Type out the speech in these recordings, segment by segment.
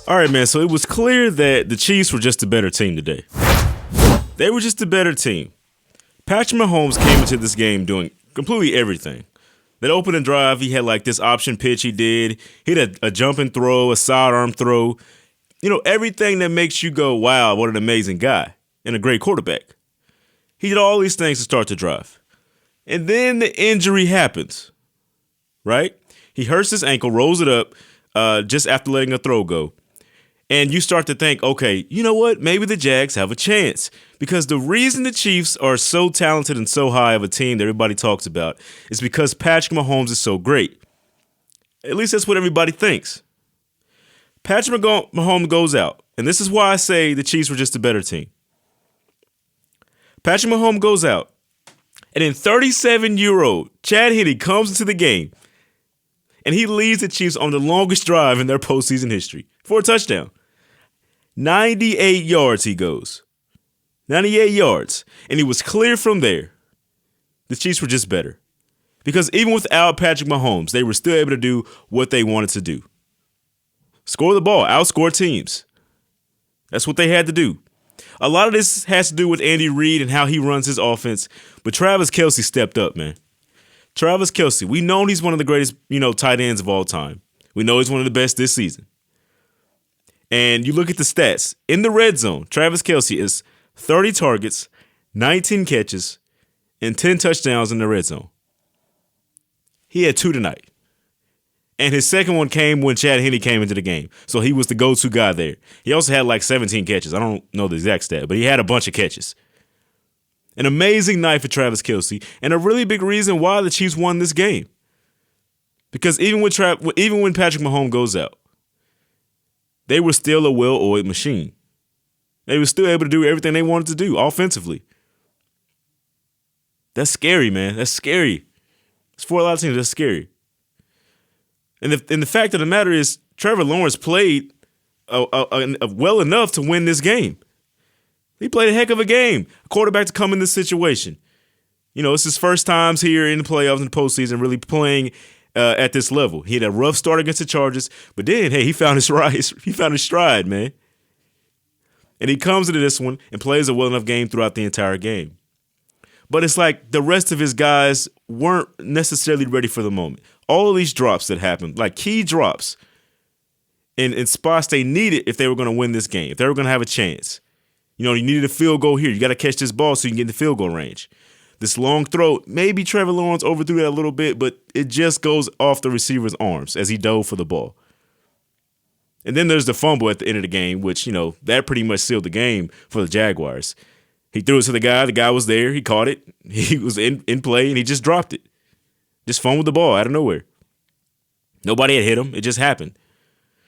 All right, man. So it was clear that the Chiefs were just a better team today. They were just a better team. Patrick Mahomes came into this game doing completely everything. That opening drive, he had like this option pitch he did. He had a jumping throw, a sidearm throw. You know, everything that makes you go, wow, what an amazing guy and a great quarterback. He did all these things to start the drive. And then the injury happens, right? He hurts his ankle, rolls it up just after letting a throw go. And you start to think, okay, you know what? Maybe the Jags have a chance. Because the reason the Chiefs are so talented and so high of a team that everybody talks about is because Patrick Mahomes is so great. At least that's what everybody thinks. Patrick Mahomes goes out. And this is why I say the Chiefs were just a better team. Patrick Mahomes goes out. And then 37-year-old Chad Henne comes into the game. And he leads the Chiefs on the longest drive in their postseason history for a touchdown. 98 yards he goes. 98 yards. And it was clear from there the Chiefs were just better. Because even without Patrick Mahomes, they were still able to do what they wanted to do. Score the ball, outscore teams. That's what they had to do. A lot of this has to do with Andy Reid and how he runs his offense. But Travis Kelce stepped up, man. Travis Kelce, we know he's one of the greatest, tight ends of all time. We know he's one of the best this season. And you look at the stats. In the red zone, Travis Kelce is 30 targets, 19 catches, and 10 touchdowns in the red zone. He had 2 tonight. And his second one came when Chad Henne came into the game. So he was the go-to guy there. He also had like 17 catches. I don't know the exact stat, but he had a bunch of catches. An amazing night for Travis Kelce, and a really big reason why the Chiefs won this game. Because even when Patrick Mahomes goes out, they were still a well-oiled machine. They were still able to do everything they wanted to do offensively. That's scary, man. That's scary. It's for a lot of teams. That's scary. And the fact of the matter is, Trevor Lawrence played well enough to win this game. He played a heck of a game. A quarterback to come in this situation. It's his first times here in the playoffs and the postseason really playing at this level. He had a rough start against the Chargers, but then, hey, he found his stride, man. And he comes into this one and plays a well enough game throughout the entire game. But it's like the rest of his guys weren't necessarily ready for the moment. All of these drops that happened, like key drops in spots they needed if they were going to win this game, if they were going to have a chance. You needed a field goal here. You got to catch this ball so you can get in the field goal range. This long throw, maybe Trevor Lawrence overthrew that a little bit, but it just goes off the receiver's arms as he dove for the ball. And then there's the fumble at the end of the game, which, that pretty much sealed the game for the Jaguars. He threw it to the guy. The guy was there. He caught it. He was in play, and he just dropped it. Just fumbled the ball out of nowhere. Nobody had hit him. It just happened.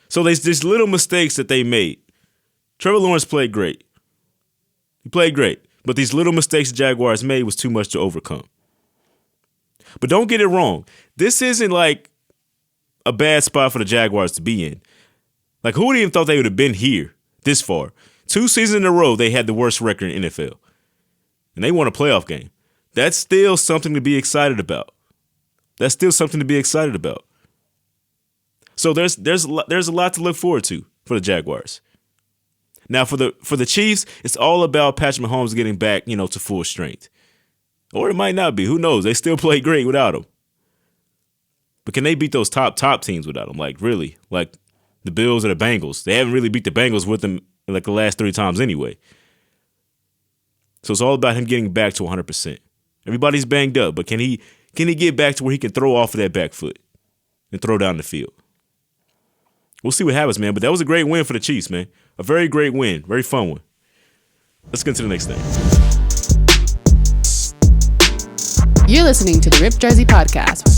So there's these little mistakes that they made. Trevor Lawrence played great. He played great. But these little mistakes the Jaguars made was too much to overcome. But don't get it wrong. This isn't like a bad spot for the Jaguars to be in. Like, who would even thought they would have been here this far? 2 seasons in a row, they had the worst record in NFL. And they won a playoff game. That's still something to be excited about. That's still something to be excited about. So there's a lot to look forward to for the Jaguars. Now for the Chiefs, it's all about Patrick Mahomes getting back, to full strength. Or it might not be. Who knows? They still play great without him. But can they beat those top teams without him? Like, really? Like the Bills or the Bengals. They haven't really beat the Bengals with him like the last 3 times anyway. So it's all about him getting back to 100%. Everybody's banged up, but can he get back to where he can throw off of that back foot and throw down the field? We'll see what happens, man. But that was a great win for the Chiefs, man. A very great win. Very fun one. Let's get to the next thing. You're listening to the Rip Jersey Podcast